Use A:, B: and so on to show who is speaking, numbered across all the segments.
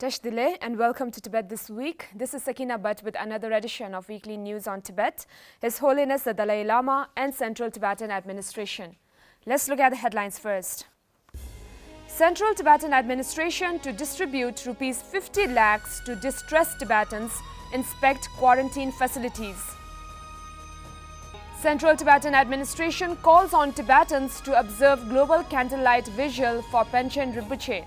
A: Tashdile and welcome to Tibet This Week. This is Sakina Bhatt with another edition of Weekly News on Tibet, His Holiness the Dalai Lama and Central Tibetan Administration. Let's look at the headlines first. Central Tibetan Administration to distribute Rs 50 lakhs to distressed Tibetans, inspect quarantine facilities. Central Tibetan Administration calls on Tibetans to observe global candlelight vigil for Panchen Rinpoche.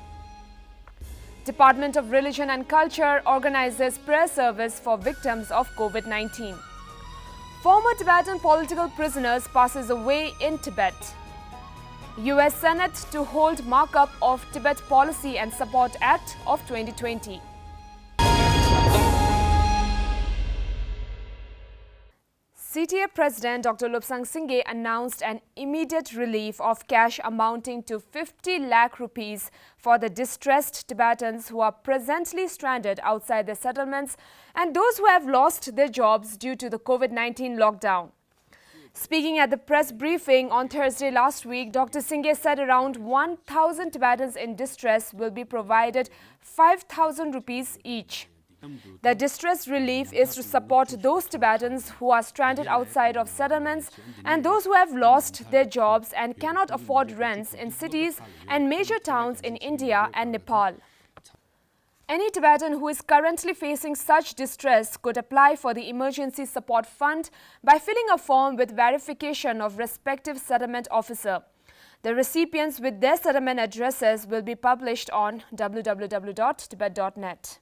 A: Department of Religion and Culture organizes prayer service for victims of COVID-19. Former Tibetan political prisoners passes away in Tibet. US Senate to hold markup of Tibet Policy and Support Act of 2020. CTA President Dr. Lobsang Singye announced an immediate relief of cash amounting to 50 lakh rupees for the distressed Tibetans who are presently stranded outside their settlements and those who have lost their jobs due to the COVID-19 lockdown. Speaking at the press briefing on Thursday last week, Dr. Singye said around 1,000 Tibetans in distress will be provided 5,000 rupees each. The distress relief is to support those Tibetans who are stranded outside of settlements and those who have lost their jobs and cannot afford rents in cities and major towns in India and Nepal. Any Tibetan who is currently facing such distress could apply for the Emergency Support Fund by filling a form with verification of respective settlement officer. The recipients with their settlement addresses will be published on www.tibet.net.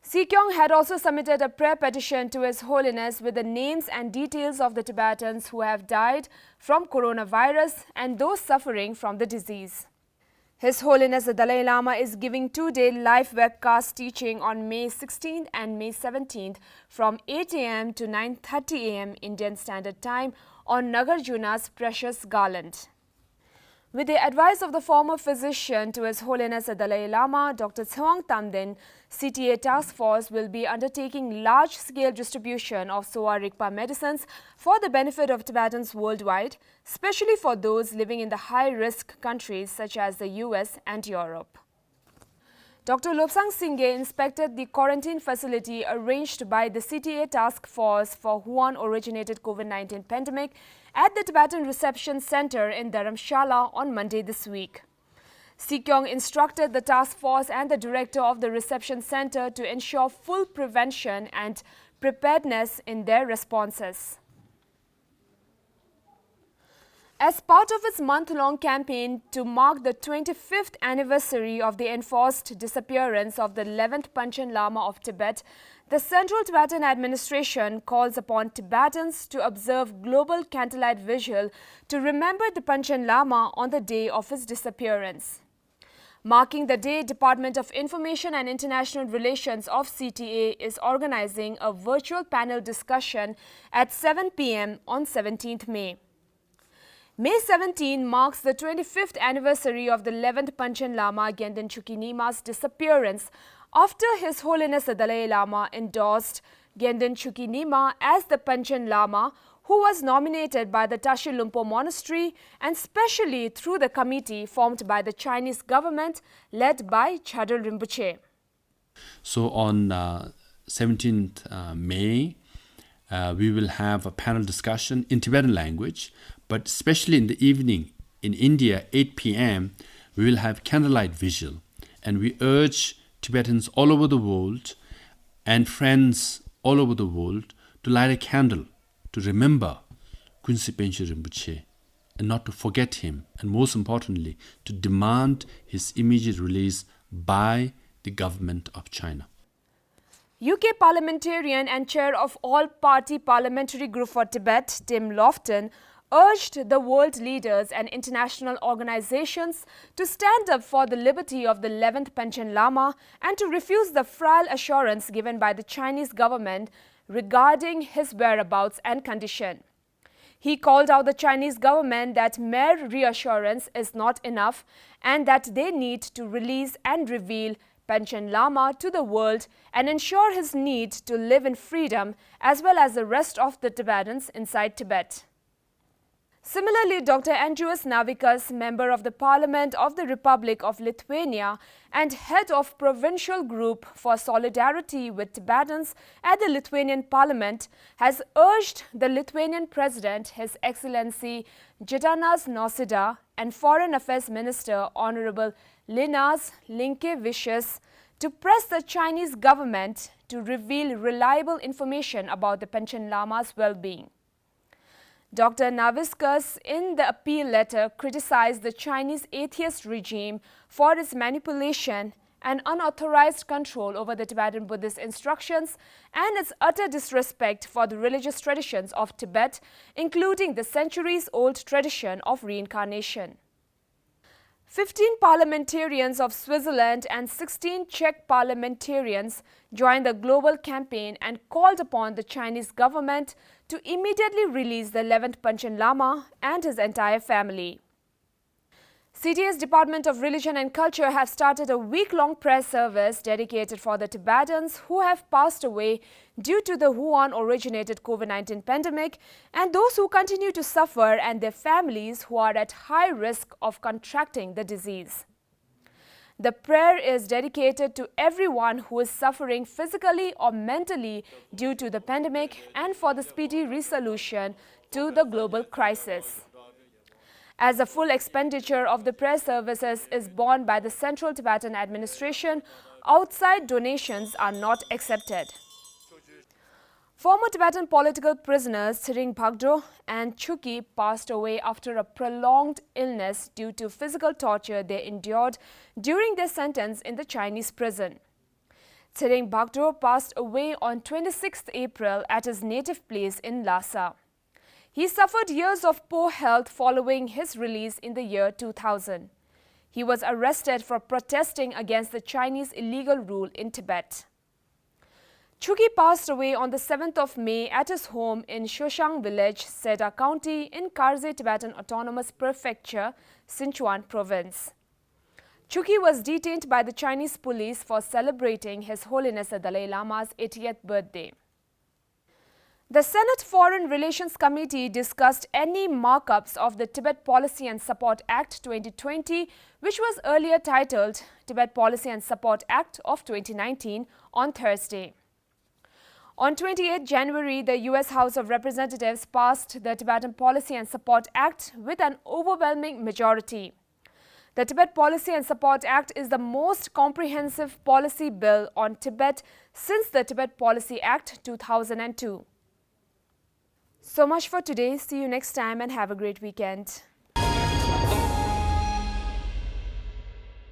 A: Sekyong had also submitted a prayer petition to His Holiness with the names and details of the Tibetans who have died from coronavirus and those suffering from the disease. His Holiness the Dalai Lama is giving two-day live webcast teaching on May 16th and May 17th from 8 a.m. to 9:30 a.m. Indian Standard Time on Nagarjuna's Precious Garland. With the advice of the former physician to His Holiness the Dalai Lama, Dr. Tsewang Tamden, CTA Task Force will be undertaking large-scale distribution of Sowa Rigpa medicines for the benefit of Tibetans worldwide, especially for those living in the high-risk countries such as the US and Europe. Dr. Lobsang Singye inspected the quarantine facility arranged by the CTA Task Force for Wuhan-originated COVID-19 pandemic at the Tibetan Reception Center in Dharamshala on Monday this week. Sekyong instructed the task force and the director of the reception center to ensure full prevention and preparedness in their responses. As part of its month-long campaign to mark the 25th anniversary of the enforced disappearance of the 11th Panchen Lama of Tibet, the Central Tibetan Administration calls upon Tibetans to observe global candlelight vigil to remember the Panchen Lama on the day of his disappearance. Marking the day, Department of Information and International Relations of CTA is organizing a virtual panel discussion at 7 p.m. on 17th May. May 17 marks the 25th anniversary of the 11th Panchen Lama Gyenden Chukyi-Nyma's disappearance after His Holiness the Dalai Lama endorsed Gyenden Chukyi-Nyma as the Panchen Lama, who was nominated by the Tashi Lumpo Monastery and specially through the committee formed by the Chinese government led by Chadol Rinpoche.
B: So on 17th May, we will have a panel discussion in Tibetan language, but especially in the evening in India, 8 p.m., we will have candlelight vigil. And we urge Tibetans all over the world and friends all over the world to light a candle to remember Kunsi Panchen Rinpoche and not to forget him, and most importantly, to demand his immediate release by the government of China.
A: UK parliamentarian and chair of All-Party Parliamentary Group for Tibet, Tim Lofton, urged the world leaders and international organizations to stand up for the liberty of the 11th Panchen Lama and to refuse the frail assurance given by the Chinese government regarding his whereabouts and condition. He called out the Chinese government that mere reassurance is not enough and that they need to release and reveal Panchen Lama to the world and ensure his need to live in freedom as well as the rest of the Tibetans inside Tibet. Similarly, Dr. Andrius Navikas, Member of the Parliament of the Republic of Lithuania and head of Provincial Group for Solidarity with Tibetans at the Lithuanian Parliament, has urged the Lithuanian President, His Excellency Gitanas Nausėda, and Foreign Affairs Minister Honorable Linas Linkevičius to press the Chinese government to reveal reliable information about the Panchen Lama's well-being. Dr. Navikas, in the appeal letter, criticized the Chinese atheist regime for its manipulation and unauthorized control over the Tibetan Buddhist instructions and its utter disrespect for the religious traditions of Tibet, including the centuries-old tradition of reincarnation. 15 parliamentarians of Switzerland and 16 Czech parliamentarians joined the global campaign and called upon the Chinese government to immediately release the 11th Panchen Lama and his entire family. CTA's Department of Religion and Culture have started a week-long prayer service dedicated for the Tibetans who have passed away due to the Wuhan-originated COVID-19 pandemic and those who continue to suffer and their families who are at high risk of contracting the disease. The prayer is dedicated to everyone who is suffering physically or mentally due to the pandemic and for the speedy resolution to the global crisis. As the full expenditure of the prayer services is borne by the Central Tibetan Administration, outside donations are not accepted. Former Tibetan political prisoners Tsering Bhagdo and Chuki passed away after a prolonged illness due to physical torture they endured during their sentence in the Chinese prison. Tsering Bhagdo passed away on 26th April at his native place in Lhasa. He suffered years of poor health following his release in the year 2000. He was arrested for protesting against the Chinese illegal rule in Tibet. Chuki passed away on the 7th of May at his home in Shoshang village, Seda County in Karzai Tibetan Autonomous Prefecture, Sichuan Province. Chuki was detained by the Chinese police for celebrating His Holiness the Dalai Lama's 80th birthday. The Senate Foreign Relations Committee discussed any markups of the Tibet Policy and Support Act 2020, which was earlier titled Tibet Policy and Support Act of 2019, on Thursday. On 28 January, the U.S. House of Representatives passed the Tibetan Policy and Support Act with an overwhelming majority. The Tibet Policy and Support Act is the most comprehensive policy bill on Tibet since the Tibet Policy Act 2002. So much for today. See you next time and have a great weekend.